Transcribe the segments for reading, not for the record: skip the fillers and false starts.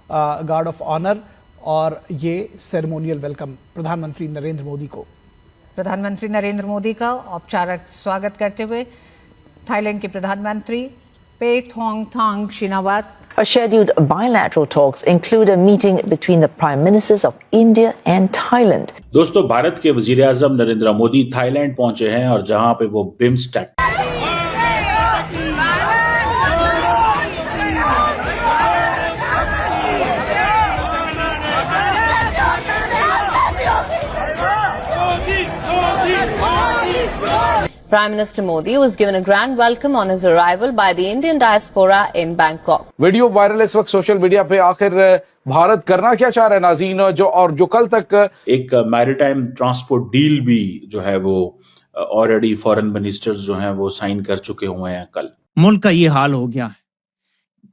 Guard of honour और ये ceremonial welcome प्रधानमंत्री नरेंद्र मोदी को। प्रधानमंत्री नरेंद्र मोदी का औपचारिक स्वागत करते हुए थाईलैंड के प्रधानमंत्री पेथोंगथांग शिनावत। Our scheduled bilateral talks include a meeting between the Prime Ministers of India and Thailand. दोस्तों, भारत के वजीर-ए-आज़म नरेंद्र मोदी थाईलैंड पहुंचे हैं और जहां पे वो BIMSTEC Prime Minister Modi was given a grand welcome on his arrival by the Indian diaspora in Bangkok. Video viral इस वक्त सोशल मीडिया पे। आखिर भारत करना क्या चाह रहा है नाज़रीन, जो कल तक एक मैरीटाइम ट्रांसपोर्ट डील भी जो है वो ऑलरेडी फॉरेन मिनिस्टर्स जो हैं वो साइन कर चुके हुए हैं। कल मुल्क का ये हाल हो गया है,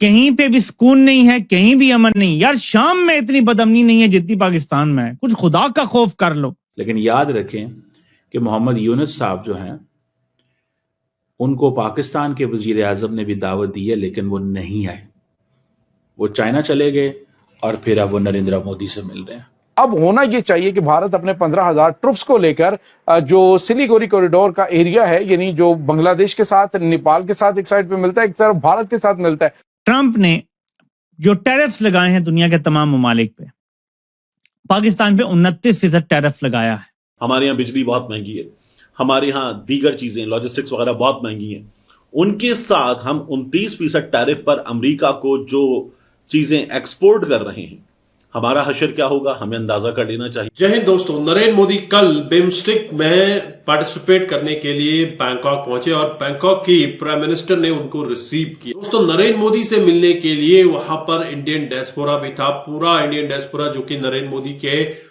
कहीं पे भी सुकून नहीं है, कहीं भी अमन नहीं। यार शाम में इतनी बदअमनी नहीं है जितनी पाकिस्तान में है, कुछ खुदा का खौफ कर लो। लेकिन याद रखें कि मोहम्मद यूनुस साहब जो हैं उनको पाकिस्तान के वजीर-ए-आज़म ने भी दावत दी है, लेकिन वो नहीं आए। वो चाइना चले गए और फिर अब वो नरेंद्र मोदी से मिल रहे हैं। अब होना ये चाहिए कि भारत अपने 15,000 ट्रुप्स को लेकर जो सिलीगुड़ी कॉरिडोर का एरिया है, यानी जो बांग्लादेश के साथ, नेपाल के साथ एक साइड पे मिलता है, एक तरफ भारत के साथ मिलता है। ट्रंप ने जो टैरिफ्स लगाए हैं दुनिया के तमाम ममालिक पे, पाकिस्तान पे 29% टैरिफ लगाया है। हमारे यहाँ बिजली बहुत महंगी है, हमारे यहाँ दीगर चीजें लॉजिस्टिक्स वगैरह बहुत महंगी हैं। उनके साथ हम 29% टैरिफ पर अमेरिका को जो चीजें एक्सपोर्ट कर रहे हैं, हमारा हशर क्या होगा हमें अंदाजा कर लेना चाहिए। जय हिंद दोस्तों, नरेंद्र मोदी कल बिम्स्टेक में पार्टिसिपेट करने के लिए बैंकॉक पहुंचे और बैंकॉक की प्राइम मिनिस्टर ने उनको रिसीव किया। दोस्तों, नरेंद्र मोदी से मिलने के लिए वहां पर इंडियन डायस्पोरा भी था, पूरा इंडियन डायस्पोरा जो कि नरेंद्र मोदी के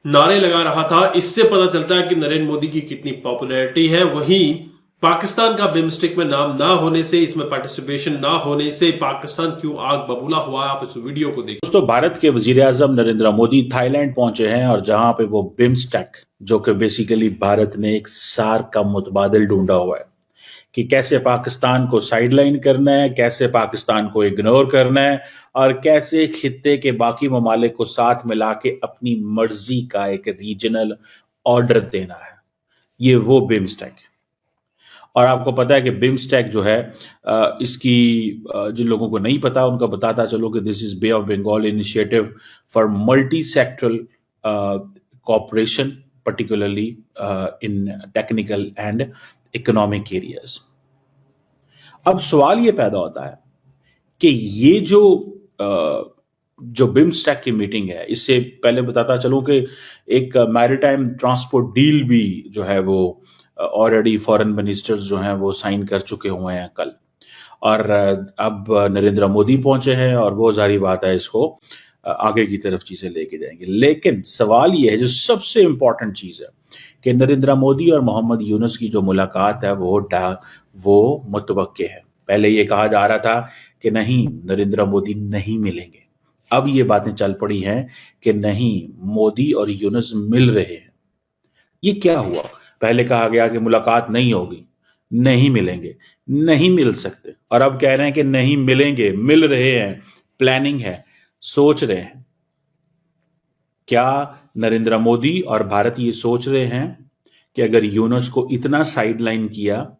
नारे लगा रहा था। इससे पता चलता है कि नरेंद्र मोदी की कितनी पॉपुलैरिटी है। वहीं पाकिस्तान का बिम्स्टेक में नाम ना होने से, इसमें पार्टिसिपेशन ना होने से पाकिस्तान क्यों आग बबूला हुआ, आप इस वीडियो को देखिए। दोस्तों, भारत के वजीर-ए-आज़म नरेंद्र मोदी थाईलैंड पहुंचे हैं और जहां पे वो बिम्स्टेक, जो कि बेसिकली भारत ने एक सार्क का मुतबादिल ढूंढा हुआ है कि कैसे पाकिस्तान को साइडलाइन करना है, कैसे पाकिस्तान को इग्नोर करना है और कैसे खित्ते के बाकी ममालिक को साथ मिला के अपनी मर्जी का एक रीजनल ऑर्डर देना है। ये वो बिम्स्टेक है। और आपको पता है कि बिम्स्टेक जो है, इसकी जिन लोगों को नहीं पता उनका बताता चलो कि this is Bay of Bengal initiative for multi sectoral cooperation, particularly in technical and economic areas. अब सवाल ये पैदा होता है कि ये जो बिम्स्टेक की मीटिंग है, इससे पहले बताता चलूं कि एक मैरीटाइम ट्रांसपोर्ट डील भी जो है वो ऑलरेडी फॉरेन मिनिस्टर्स जो हैं वो साइन कर चुके हुए हैं कल। और अब नरेंद्र मोदी पहुंचे हैं और वो जारी बात है इसको आगे की तरफ चीजें लेके जाएंगे। लेकिन सवाल ये है, जो सबसे इंपॉर्टेंट चीज है, कि नरेंद्र मोदी और मोहम्मद यूनुस की जो मुलाकात है वो मुतवक्के है। पहले ये कहा जा रहा था कि नहीं, नरेंद्र मोदी नहीं मिलेंगे। अब ये बातें चल पड़ी हैं कि नहीं, मोदी और यूनुस मिल रहे हैं। ये क्या हुआ? पहले कहा गया कि मुलाकात नहीं होगी, नहीं मिलेंगे, नहीं मिल सकते, और अब कह रहे हैं कि नहीं मिलेंगे, मिल रहे हैं, प्लानिंग है, सोच रहे हैं। क्या नरेंद्र मोदी और भारत ये सोच रहे हैं कि अगर यूनुस को इतना साइडलाइन किया,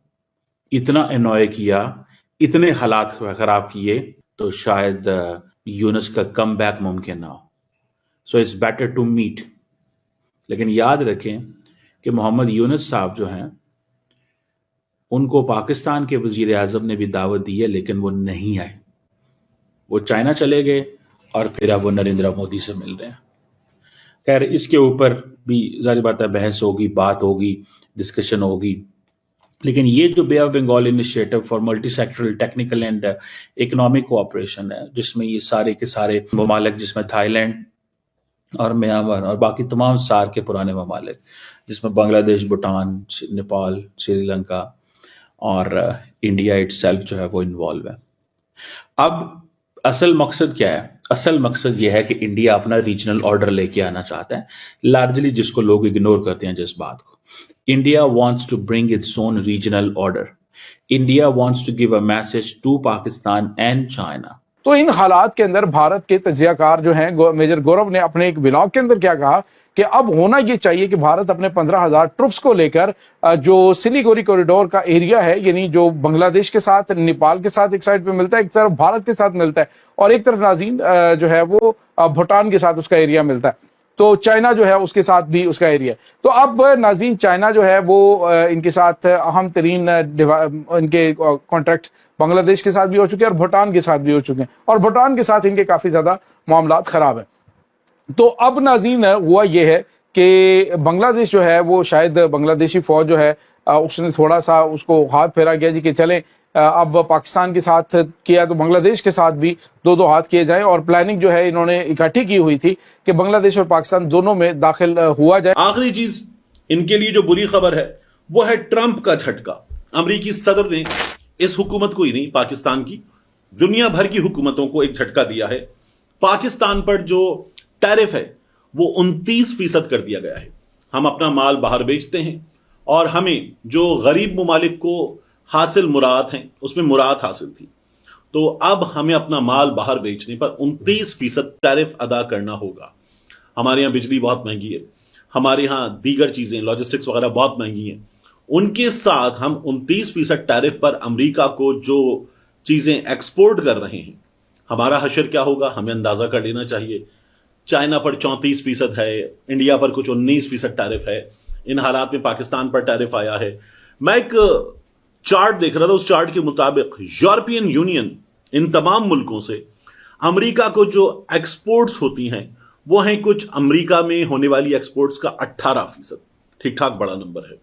इतना एनॉय किया, इतने हालात खराब किए, तो शायद यूनुस का कम बैक मुमकिन ना हो। So it's better to meet. लेकिन याद रखें कि मोहम्मद यूनुस साहब जो हैं उनको पाकिस्तान के वजीर-ए-आज़म ने भी दावत दी है, लेकिन वो नहीं आए। वो चाइना चले गए और फिर अब वो नरेंद्र मोदी से मिल रहे हैं। खैर, इसके ऊपर भी जारी बात है, बहस होगी, बात होगी, डिस्कशन होगी। लेकिन ये जो bay of Bengal initiative for multi sectoral technical and economic cooperation है, जिसमें ये सारे के सारे ममालिक, जिसमें थाईलैंड और म्यांमार और बाकी तमाम सार्क के पुराने ममालिक, जिसमें बांग्लादेश, भूटान, नेपाल, श्रीलंका और इंडिया इटसेल्फ जो है वो इन्वॉल्व है। अब असल मकसद क्या है? असल मकसद यह है कि इंडिया अपना रीजनल ऑर्डर लेके आना चाहता है, लार्जली जिसको लोग इग्नोर करते हैं जिस बात को। India wants to bring its own regional order. India wants to give a message to Pakistan and China तो इन हालात के अंदर भारत के तजियाकार जो हैं मेजर गौरव ने अपने एक व्लॉग के अंदर क्या कहा कि अब होना ये चाहिए कि भारत अपने 15,000 ट्रुप्स को लेकर जो सिलीगुड़ी कॉरिडोर का एरिया है, यानी जो बांग्लादेश के साथ नेपाल के साथ एक साइड पे मिलता है, एक तरफ भारत के साथ मिलता है और एक तरफ नाज़रीन जो है वो भूटान के साथ उसका एरिया मिलता है, तो चाइना जो है उसके साथ भी उसका एरिया। तो अब नाज़रीन चाइना जो है वो इनके साथ अहम तरीन इनके कॉन्ट्रैक्ट बांग्लादेश के साथ भी हो चुके हैं और भूटान के साथ भी हो चुके हैं, और भूटान के साथ इनके काफी ज्यादा मामलात खराब है। तो अब नाज़रीन हुआ ये है कि बांग्लादेश जो है वो शायद बांग्लादेशी फौज जो है उसने थोड़ा सा उसको हाथ फेरा गया जी कि चले अब पाकिस्तान के साथ किया तो बांग्लादेश के साथ भी दो हाथ किए जाए, और प्लानिंग जो है इन्होंने इकट्ठी की हुई थी कि बांग्लादेश और पाकिस्तान दोनों में दाखिल हुआ जाए। आखिरी चीज इनके लिए जो बुरी खबर है वो है ट्रंप का झटका। अमेरिकी सदर ने इस हुकूमत को ही नहीं, पाकिस्तान की दुनिया भर की हुकूमतों को एक झटका दिया है। पाकिस्तान पर जो टैरिफ है वो 29% कर दिया गया है। हम अपना माल बाहर बेचते हैं और हमें जो गरीब ममालिक को हासिल मुराद हैं उसमें मुराद हासिल थी, तो अब हमें अपना माल बाहर बेचने पर 29% टैरिफ अदा करना होगा। हमारे यहाँ बिजली बहुत महंगी है, हमारे यहाँ दीगर चीजें लॉजिस्टिक्स वगैरह बहुत महंगी हैं, उनके साथ हम 29% टैरिफ पर अमेरिका को जो चीजें एक्सपोर्ट कर रहे हैं, हमारा हशर क्या होगा हमें अंदाजा कर लेना चाहिए। चाइना पर 34% है, इंडिया पर कुछ 19% टैरिफ है, इन हालात में पाकिस्तान पर टैरिफ आया है। मैं एक चार्ट देख रहा था, उस चार्ट के मुताबिक यूरोपियन यूनियन इन तमाम मुल्कों से अमेरिका को जो एक्सपोर्ट्स होती हैं वो हैं कुछ अमेरिका में होने वाली एक्सपोर्ट्स का 18%, ठीक ठाक बड़ा नंबर है।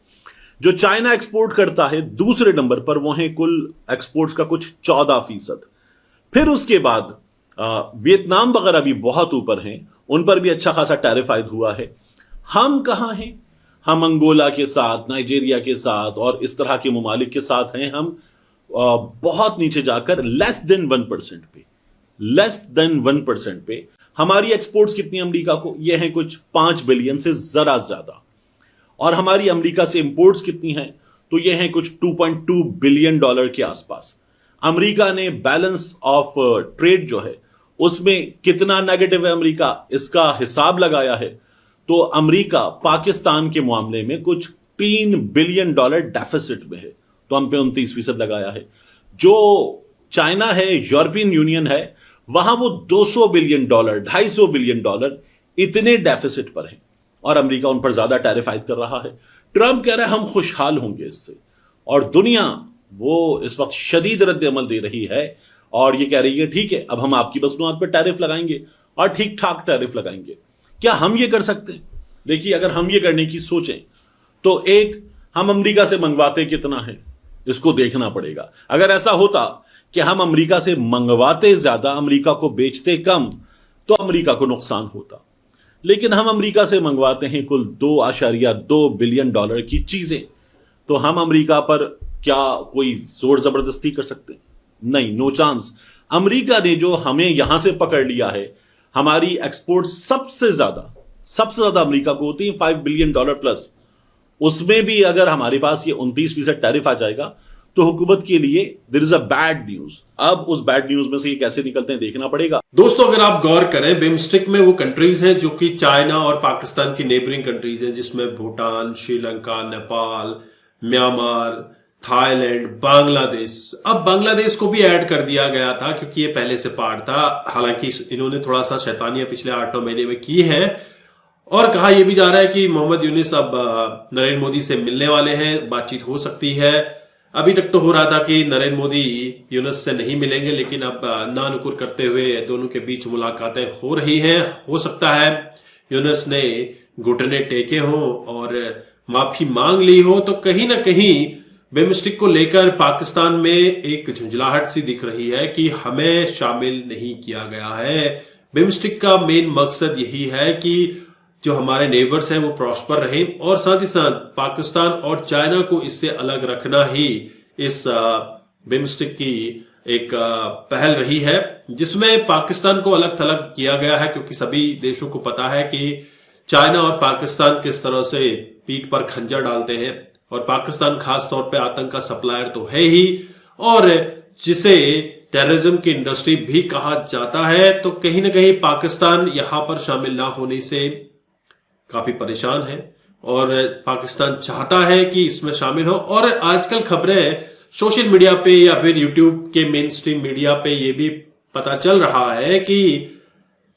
जो चाइना एक्सपोर्ट करता है दूसरे नंबर पर वो हैं कुल एक्सपोर्ट्स का कुछ 14%। फिर उसके बाद वियतनाम वगैरह भी बहुत ऊपर हैं, उन पर भी अच्छा खासा टैरिफ आयद हुआ है। हम कहां हैं? हम अंगोला के साथ, नाइजीरिया के साथ और इस तरह के ममालिक के साथ हैं। हम बहुत नीचे जाकर लेस देन 1% पे हमारी एक्सपोर्ट्स कितनी अमेरिका को, ये हैं कुछ 5 बिलियन से जरा ज्यादा, और हमारी अमेरिका से इंपोर्ट्स कितनी हैं तो ये हैं कुछ 2.2 बिलियन डॉलर के आसपास। अमेरिका ने बैलेंस ऑफ ट्रेड जो है उसमें कितना नेगेटिव है अमेरिका, इसका हिसाब लगाया है तो अमेरिका पाकिस्तान के मामले में कुछ 3 बिलियन डॉलर डेफिसिट में है, तो हम पे 29% लगाया है। जो चाइना है, यूरोपियन यूनियन है, वहां वो 200 बिलियन डॉलर 250 बिलियन डॉलर इतने डेफिसिट पर है और अमेरिका उन पर ज्यादा टैरिफ आयद कर रहा है। ट्रंप कह रहा है हम खुशहाल होंगे इससे, और दुनिया वो इस वक्त शदीद रद्द अमल दे रही है और ये कह रही है ठीक है अब हम आपकी मसनूआत पर टैरिफ लगाएंगे और ठीक ठाक टैरिफ लगाएंगे। क्या हम ये कर सकते हैं? देखिए, अगर हम ये करने की सोचें तो एक हम अमेरिका से मंगवाते कितना है इसको देखना पड़ेगा। अगर ऐसा होता कि हम अमेरिका से मंगवाते ज्यादा, अमेरिका को बेचते कम, तो अमेरिका को नुकसान होता। लेकिन हम अमेरिका से मंगवाते हैं कुल 2.2 बिलियन डॉलर की चीजें, तो हम अमेरिका पर क्या कोई जोर जबरदस्ती कर सकते हैं? नहीं, नो चांस। अमेरिका ने जो हमें यहां से पकड़ लिया है, हमारी एक्सपोर्ट सबसे ज्यादा अमेरिका को होती है 5 बिलियन डॉलर प्लस, उसमें भी अगर हमारे पास ये 29% टैरिफ आ जाएगा तो हुकूमत के लिए there is a bad news. अब उस बैड न्यूज में से ये कैसे निकलते हैं देखना पड़ेगा। दोस्तों, अगर आप गौर करें, बिम्स्टिक में वो कंट्रीज हैं जो कि चाइना और पाकिस्तान की नेबरिंग कंट्रीज हैं, जिसमें भूटान, श्रीलंका, नेपाल, म्यांमार, थाईलैंड, बांग्लादेश। अब बांग्लादेश को भी ऐड कर दिया गया था क्योंकि ये पहले से पार्ट था। हालांकि इन्होंने थोड़ा सा शैतानियां पिछले 8-9 महीने में की हैं, और कहा यह भी जा रहा है कि मोहम्मद यूनिस अब नरेंद्र मोदी से मिलने वाले हैं, बातचीत हो सकती है। अभी तक तो हो रहा था कि नरेंद्र मोदी यूनिस से नहीं मिलेंगे, लेकिन अब नानुकुर करते हुए दोनों के बीच मुलाकातें हो रही हैं। हो सकता है यूनिस ने घुटने टेके हों और माफी मांग ली हो, तो कहीं ना कहीं बिम्स्टिक को लेकर पाकिस्तान में एक झुंझलाहट सी दिख रही है कि हमें शामिल नहीं किया गया है। बिम्स्टिक का मेन मकसद यही है कि जो हमारे नेबर्स हैं वो प्रॉस्पर रहें, और साथ ही साथ पाकिस्तान और चाइना को इससे अलग रखना ही इस बिम्स्टिक की एक पहल रही है, जिसमें पाकिस्तान को अलग थलग किया गया है क्योंकि सभी देशों को पता है कि चाइना और पाकिस्तान किस तरह से पीठ पर खंजर डालते हैं, और पाकिस्तान खास तौर पे आतंक का सप्लायर तो है ही, और जिसे टेररिज्म की इंडस्ट्री भी कहा जाता है, तो कहीं ना कहीं पाकिस्तान यहां पर शामिल ना होने से काफी परेशान है और पाकिस्तान चाहता है कि इसमें शामिल हो। और आजकल खबरें सोशल मीडिया पे या फिर यूट्यूब के मेन स्ट्रीम मीडिया पे ये भी पता चल रहा है कि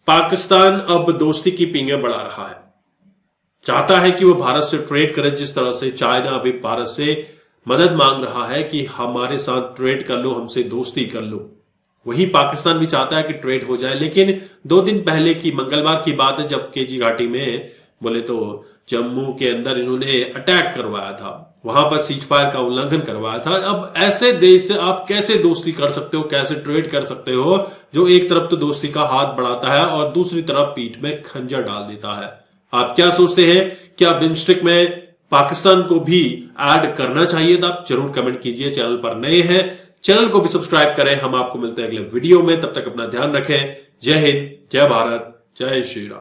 पाकिस्तान अब दोस्ती की पींगे बढ़ा रहा है, चाहता है कि वो भारत से ट्रेड करे। जिस तरह से चाइना अभी भारत से मदद मांग रहा है कि हमारे साथ ट्रेड कर लो, हमसे दोस्ती कर लो, वही पाकिस्तान भी चाहता है कि ट्रेड हो जाए। लेकिन 2 दिन पहले की मंगलवार की बात है जब केजी घाटी में बोले तो जम्मू के अंदर इन्होंने अटैक करवाया था, वहां पर सीज फायर का उल्लंघन करवाया था। अब ऐसे देश से आप कैसे दोस्ती कर सकते हो, कैसे ट्रेड कर सकते हो जो एक तरफ तो दोस्ती का हाथ बढ़ाता है और दूसरी तरफ पीठ में खंजर डाल देता है। आप क्या सोचते हैं, क्या बिम्स्टेक में पाकिस्तान को भी ऐड करना चाहिए था? जरूर कमेंट कीजिए। चैनल पर नए हैं चैनल को भी सब्सक्राइब करें। हम आपको मिलते हैं अगले वीडियो में, तब तक अपना ध्यान रखें। जय हिंद, जय भारत, जय श्री राम।